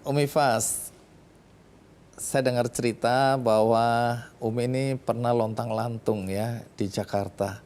Umi Fas, saya dengar cerita bahwa Umi ini pernah lontang-lantung ya di Jakarta.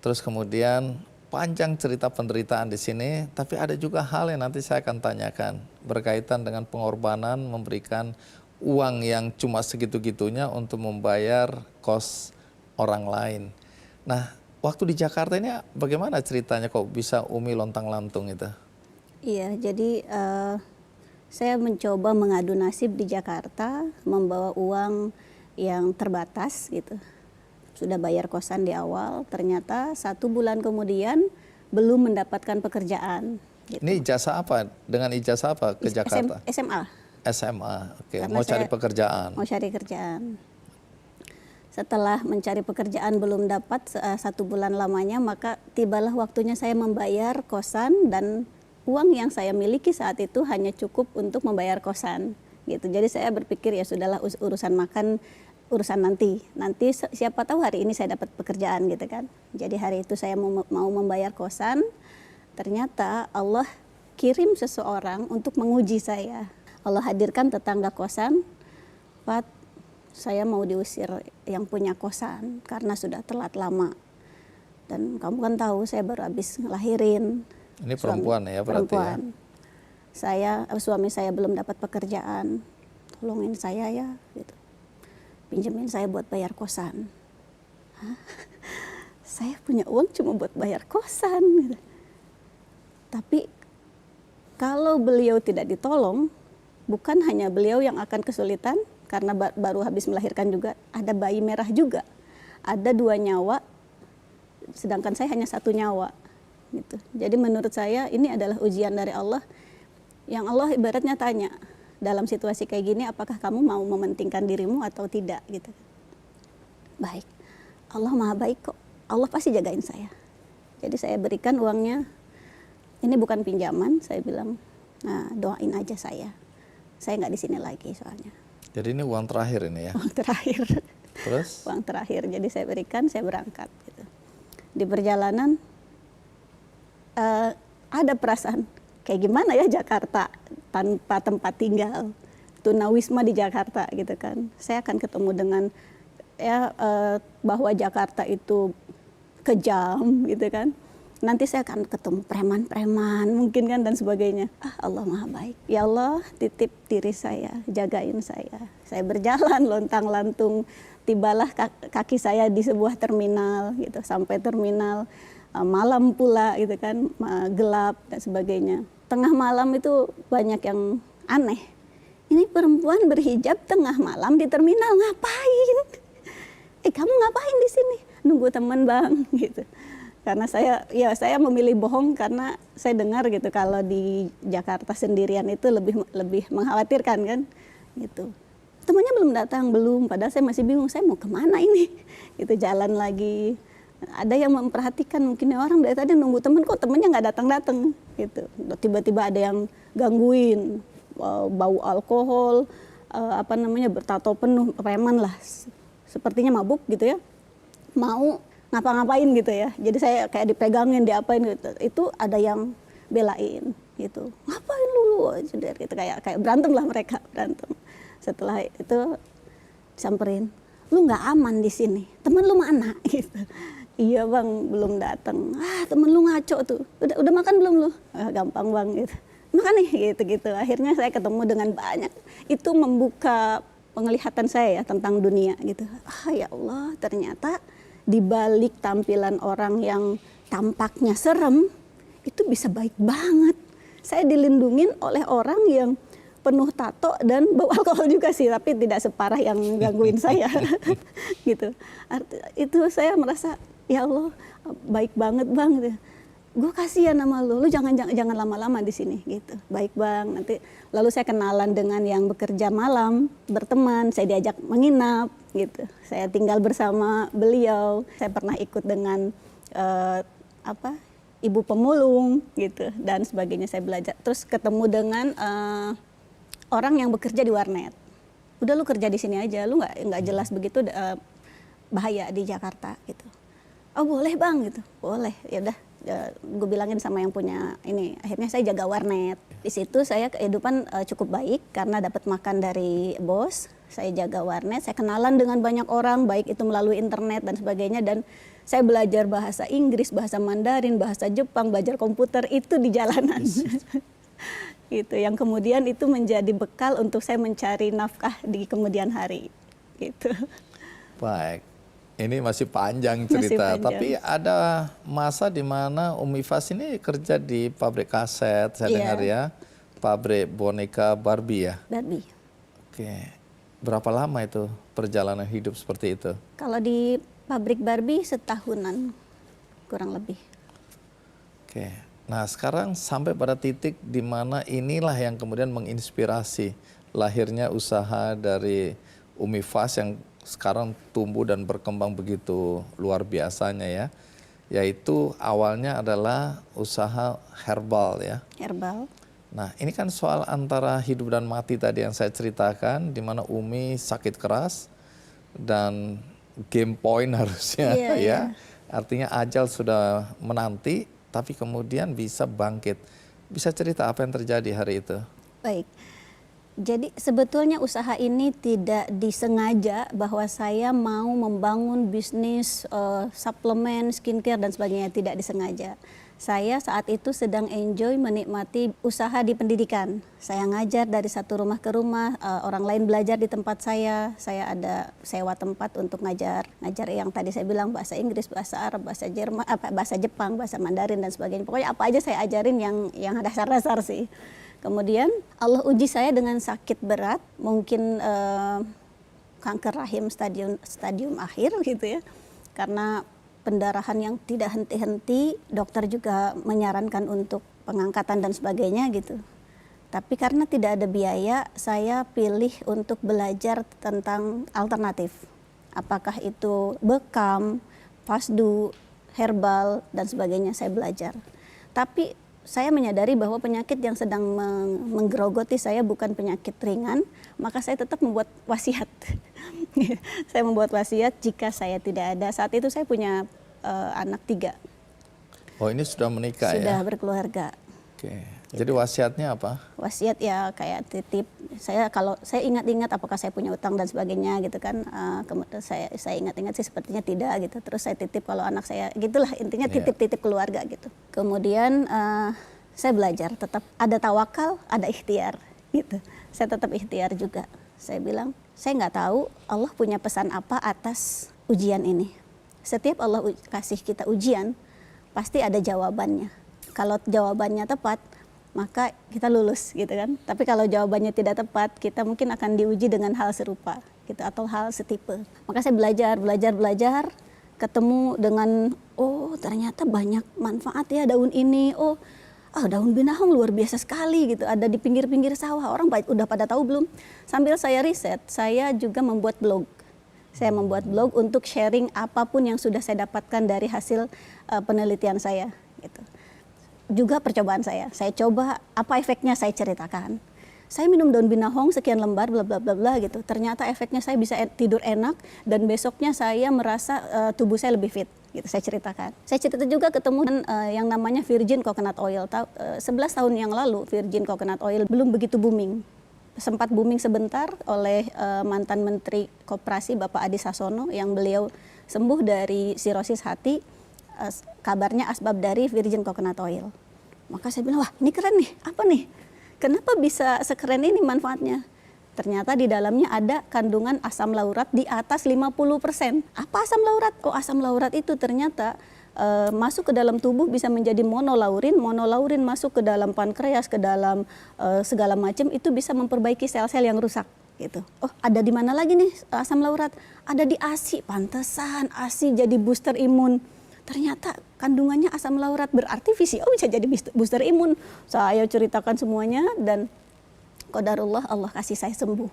Terus kemudian panjang cerita penderitaan di sini, tapi ada juga hal yang nanti saya akan tanyakan berkaitan dengan pengorbanan memberikan uang yang cuma segitu-gitunya untuk membayar kos orang lain. Nah, waktu di Jakarta ini bagaimana ceritanya kok bisa Umi lontang-lantung itu? Iya, jadi saya mencoba mengadu nasib di Jakarta, membawa uang yang terbatas gitu. Sudah bayar kosan di awal, ternyata 1 bulan kemudian belum mendapatkan pekerjaan. Gitu. Ini ijazah apa? Dengan ijazah apa ke Jakarta? SMA. SMA, oke. Karena Mau cari saya pekerjaan. Mau cari kerjaan. Setelah mencari pekerjaan belum dapat 1 bulan lamanya, maka tibalah waktunya saya membayar kosan, dan uang yang saya miliki saat itu hanya cukup untuk membayar kosan gitu. Jadi saya berpikir ya sudahlah, urusan makan urusan nanti siapa tahu hari ini saya dapat pekerjaan gitu kan. Jadi hari itu saya mau membayar kosan, ternyata Allah kirim seseorang untuk menguji saya. Allah hadirkan tetangga kosan, Pat, saya mau diusir yang punya kosan karena sudah telat lama. Dan kamu kan tahu saya baru habis ngelahirin. Ini perempuan ya berarti perempuan. Ya? Suami saya belum dapat pekerjaan, tolongin saya ya, gitu. Pinjemin saya buat bayar kosan. Hah? Saya punya uang cuma buat bayar kosan. Gitu. Tapi kalau beliau tidak ditolong, bukan hanya beliau yang akan kesulitan, karena baru habis melahirkan juga, ada bayi merah juga. Ada 2 nyawa, sedangkan saya hanya 1 nyawa. Gitu. Jadi menurut saya ini adalah ujian dari Allah, yang Allah ibaratnya tanya, dalam situasi kayak gini apakah kamu mau mementingkan dirimu atau tidak gitu. Baik, Allah maha baik kok, Allah pasti jagain saya. Jadi saya berikan uangnya, ini bukan pinjaman, saya bilang, nah doain aja saya nggak di sini lagi soalnya. Jadi ini uang terakhir ini ya? Uang terakhir. Terus? Uang terakhir, jadi saya berikan, saya berangkat gitu. Di perjalanan ada perasaan kayak gimana ya Jakarta tanpa tempat tinggal, tunawisma di Jakarta gitu kan. Saya akan ketemu dengan bahwa Jakarta itu kejam gitu kan. Nanti saya akan ketemu preman-preman mungkin kan dan sebagainya. Allah maha baik. Ya Allah, titip diri saya, jagain saya. Saya berjalan lontang-lantung, tibalah kaki saya di sebuah terminal gitu, sampai terminal. Malam pula gitu kan, gelap dan sebagainya. Tengah malam itu banyak yang aneh. Ini perempuan berhijab tengah malam di terminal ngapain? Kamu ngapain di sini? Nunggu teman bang gitu. Karena saya memilih bohong karena saya dengar gitu kalau di Jakarta sendirian itu lebih mengkhawatirkan kan gitu. Temannya belum datang, belum. Padahal saya masih bingung, saya mau kemana ini? Itu jalan lagi. Ada yang memperhatikan, mungkin orang dari tadi nunggu temen kok temennya nggak datang-datang gitu. Tiba-tiba ada yang gangguin, bau alkohol, bertato penuh, preman lah, sepertinya mabuk gitu ya, mau ngapa-ngapain gitu ya. Jadi saya kayak dipegangin, diapain gitu. Itu ada yang belain gitu, ngapain lu gitu, kayak berantem lah mereka, berantem. Setelah itu samperin, lu nggak aman di sini, temen lu mana gitu. Iya bang, belum datang. Temen lu ngaco tuh. Udah makan belum lu? Gampang bang gitu. Makan nih gitu. Akhirnya saya ketemu dengan banyak. Itu membuka penglihatan saya ya tentang dunia gitu. Ya Allah, ternyata di balik tampilan orang yang tampaknya serem, itu bisa baik banget. Saya dilindungin oleh orang yang penuh tato dan bau alkohol juga sih, tapi tidak separah yang gangguin saya gitu. Itu saya merasa ya Allah baik banget bang gitu. Gue kasihan sama lu jangan lama-lama di sini gitu. Baik bang, nanti lalu saya kenalan dengan yang bekerja malam, berteman, saya diajak menginap gitu. Saya tinggal bersama beliau. Saya pernah ikut dengan ibu pemulung gitu dan sebagainya, saya belajar. Terus ketemu dengan orang yang bekerja di warnet. Udah lu kerja di sini aja, lu nggak jelas begitu, bahaya di Jakarta gitu. Oh boleh bang gitu, boleh. Ya udah, gue bilangin sama yang punya ini. Akhirnya saya jaga warnet. Di situ saya kehidupan cukup baik karena dapat makan dari bos. Saya jaga warnet, saya kenalan dengan banyak orang, baik itu melalui internet dan sebagainya. Dan saya belajar bahasa Inggris, bahasa Mandarin, bahasa Jepang, belajar komputer itu di jalanan. Gitu, yang kemudian itu menjadi bekal untuk saya mencari nafkah di kemudian hari. Gitu. Baik. Ini masih panjang Masih cerita, panjang. tapi ada masa di mana Umi Fas ini kerja di pabrik kaset, saya Iya. dengar ya, pabrik boneka Barbie ya. Barbie. Oke, berapa lama itu perjalanan hidup seperti itu? Kalau di pabrik Barbie setahunan kurang lebih. Oke, nah sekarang sampai pada titik di mana inilah yang kemudian menginspirasi lahirnya usaha dari Umi Fas yang sekarang tumbuh dan berkembang begitu luar biasanya ya, yaitu awalnya adalah usaha herbal ya. Herbal. Nah ini kan soal antara hidup dan mati tadi yang saya ceritakan, di mana Umi sakit keras dan game point harusnya Iya, ya, iya. artinya ajal sudah menanti, tapi kemudian bisa bangkit. Bisa cerita apa yang terjadi hari itu? Baik. Jadi sebetulnya usaha ini tidak disengaja bahwa saya mau membangun bisnis suplemen, skincare dan sebagainya, tidak disengaja. Saya saat itu sedang enjoy menikmati usaha di pendidikan. Saya ngajar dari satu rumah ke rumah, orang lain belajar di tempat saya ada sewa tempat untuk ngajar yang tadi saya bilang bahasa Inggris, bahasa Arab, bahasa Jerman, bahasa Jepang, bahasa Mandarin dan sebagainya. Pokoknya apa aja saya ajarin yang dasar-dasar sih. Kemudian Allah uji saya dengan sakit berat, mungkin kanker rahim stadium akhir gitu ya. Karena pendarahan yang tidak henti-henti, dokter juga menyarankan untuk pengangkatan dan sebagainya gitu. Tapi karena tidak ada biaya, saya pilih untuk belajar tentang alternatif. Apakah itu bekam, pasdu, herbal dan sebagainya, saya belajar. Tapi saya menyadari bahwa penyakit yang sedang menggerogoti saya bukan penyakit ringan, maka saya tetap membuat wasiat. Saya membuat wasiat jika saya tidak ada. Saat itu saya punya anak 3. Oh ini sudah menikah ya? Sudah berkeluarga. Oke. Jadi wasiatnya apa? Wasiat ya kayak titip. Kalau saya ingat-ingat apakah saya punya utang dan sebagainya gitu kan. Kemudian saya ingat-ingat sih sepertinya tidak gitu. Terus saya titip kalau anak saya, gitulah intinya titip-titip keluarga gitu. Kemudian saya belajar tetap ada tawakal, ada ikhtiar gitu. Saya tetap ikhtiar juga. Saya bilang, saya nggak tahu Allah punya pesan apa atas ujian ini. Setiap Allah kasih kita ujian, pasti ada jawabannya. Kalau jawabannya tepat, maka kita lulus gitu kan. Tapi kalau jawabannya tidak tepat, kita mungkin akan diuji dengan hal serupa gitu atau hal setipe. Maka saya belajar, ketemu dengan ternyata banyak manfaat ya daun ini. Daun binahong luar biasa sekali gitu. Ada di pinggir-pinggir sawah. Orang udah pada tahu belum? Sambil saya riset, saya juga membuat blog. Saya membuat blog untuk sharing apapun yang sudah saya dapatkan dari hasil penelitian saya gitu. Juga percobaan saya coba apa efeknya saya ceritakan. Saya minum daun binahong sekian lembar bla bla bla bla gitu. Ternyata efeknya saya bisa tidur enak dan besoknya saya merasa tubuh saya lebih fit. Gitu saya ceritakan. Saya cerita juga ketemu dengan yang namanya virgin coconut oil. 11 tahun yang lalu virgin coconut oil belum begitu booming. Sempat booming sebentar oleh mantan Menteri Koperasi Bapak Adi Sasono yang beliau sembuh dari sirosis hati. Kabarnya asbab dari virgin coconut oil. Maka saya bilang, wah ini keren nih, apa nih? Kenapa bisa sekeren ini manfaatnya? Ternyata di dalamnya ada kandungan asam laurat di atas 50%. Apa asam laurat? Asam laurat itu ternyata masuk ke dalam tubuh bisa menjadi monolaurin. Monolaurin masuk ke dalam pankreas, ke dalam segala macam, itu bisa memperbaiki sel-sel yang rusak. Gitu. Ada di mana lagi nih asam laurat? Ada di ASI, pantesan ASI jadi booster imun. Ternyata kandungannya asam laurat, berarti VCO bisa jadi booster imun. Saya ceritakan semuanya dan qadarullah Allah kasih saya sembuh.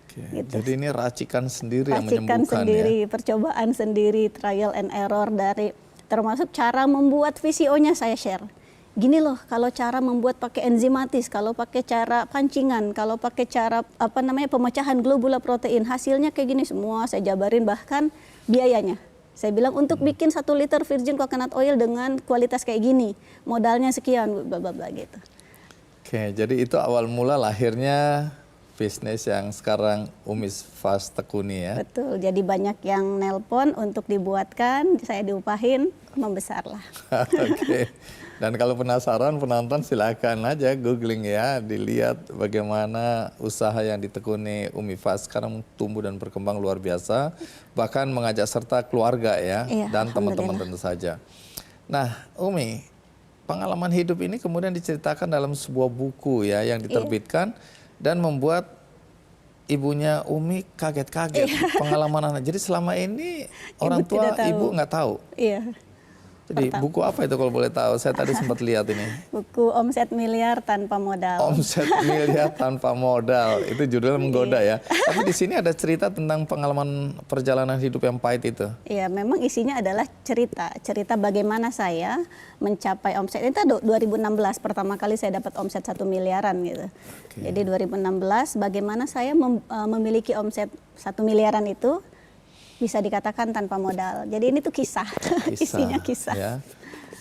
Oke. Gitu. Jadi ini racikan sendiri yang Racikan menyembuhkan sendiri, ya? percobaan sendiri, trial and error dari termasuk cara membuat VCO-nya saya share. Gini loh, kalau cara membuat pakai enzimatis, kalau pakai cara pancingan, kalau pakai cara pemecahan globula protein, hasilnya kayak gini semua saya jabarin, bahkan biayanya. Saya bilang untuk bikin 1 liter virgin coconut oil dengan kualitas kayak gini, modalnya sekian, bla bla bla gitu. Oke, jadi itu awal mula lahirnya bisnis yang sekarang Umi Fast tekuni ya. Betul, jadi banyak yang nelpon untuk dibuatkan, saya diupahin, membesarlah. Oke, dan kalau penasaran penonton silakan aja googling ya, dilihat bagaimana usaha yang ditekuni Umi Fast sekarang tumbuh dan berkembang luar biasa, bahkan mengajak serta keluarga ya, Iya, dan teman-teman alhamdulillah. tentu saja. Nah, Umi, pengalaman hidup ini kemudian diceritakan dalam sebuah buku ya yang diterbitkan dan membuat ibunya Umi kaget-kaget pengalaman anak. Jadi selama ini orang tua tidak tahu. ibu nggak tahu. Iya, Jadi buku apa itu kalau boleh tahu? Saya tadi sempat lihat ini. buku Omset Miliar Tanpa Modal. Omset miliar tanpa modal. Itu judulnya menggoda ya. Tapi di sini ada cerita tentang pengalaman perjalanan hidup yang pahit itu. Iya, memang isinya adalah cerita bagaimana saya mencapai omset. Itu 2016 pertama kali saya dapat omset 1 miliaran gitu. Oke. Jadi 2016 bagaimana saya memiliki omset 1 miliaran itu bisa dikatakan tanpa modal. Jadi ini tuh kisah. Isinya kisah. Ya.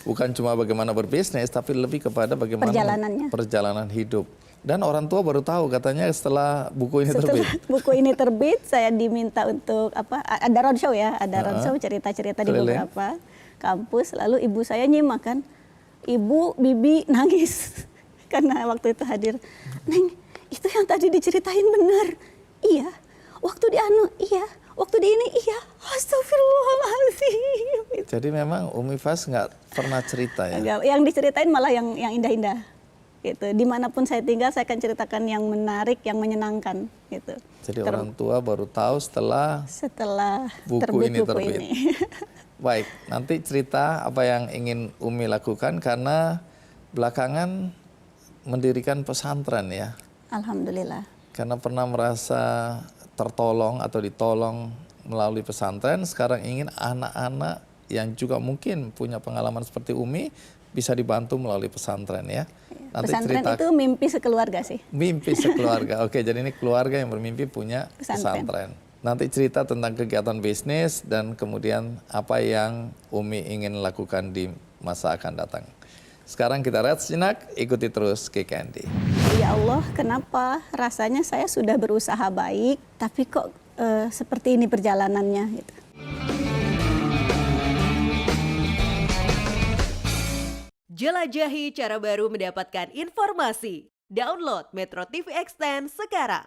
Bukan cuma bagaimana berbisnis, tapi lebih kepada bagaimana Perjalanannya. perjalanan hidup. Dan orang tua baru tahu katanya setelah buku ini terbit. Setelah buku ini terbit, saya diminta untuk ada roadshow ya, ada roadshow cerita-cerita di Keliling. beberapa kampus. Lalu ibu saya nyimak kan, ibu, bibi nangis karena waktu itu hadir. Neng, itu yang tadi diceritain benar. Iya. Waktu di iya. Waktu di ini, iya. Astagfirullahaladzim. Jadi memang Umi Fast nggak pernah cerita ya. Enggak, yang diceritain malah yang indah-indah. Gitu. Dimanapun saya tinggal, saya akan ceritakan yang menarik, yang menyenangkan. Gitu. Jadi orang tua baru tahu setelah buku terbit ini buku terbit. ini. Baik, nanti cerita apa yang ingin Umi lakukan karena belakangan mendirikan pesantren ya. Alhamdulillah. Karena pernah merasa tertolong atau ditolong melalui pesantren, sekarang ingin anak-anak yang juga mungkin punya pengalaman seperti Umi bisa dibantu melalui pesantren ya. Nanti Pesantren cerita itu mimpi sekeluarga sih. mimpi sekeluarga. Oke, jadi ini keluarga yang bermimpi punya pesantren. Nanti cerita tentang kegiatan bisnis dan kemudian apa yang Umi ingin lakukan di masa akan datang. Sekarang kita rehat sejenak, ikuti terus Kick Andy. Ya Allah, kenapa rasanya saya sudah berusaha baik, tapi kok seperti ini perjalanannya gitu. Jelajahi cara baru mendapatkan informasi. Download Metro TV Extend sekarang.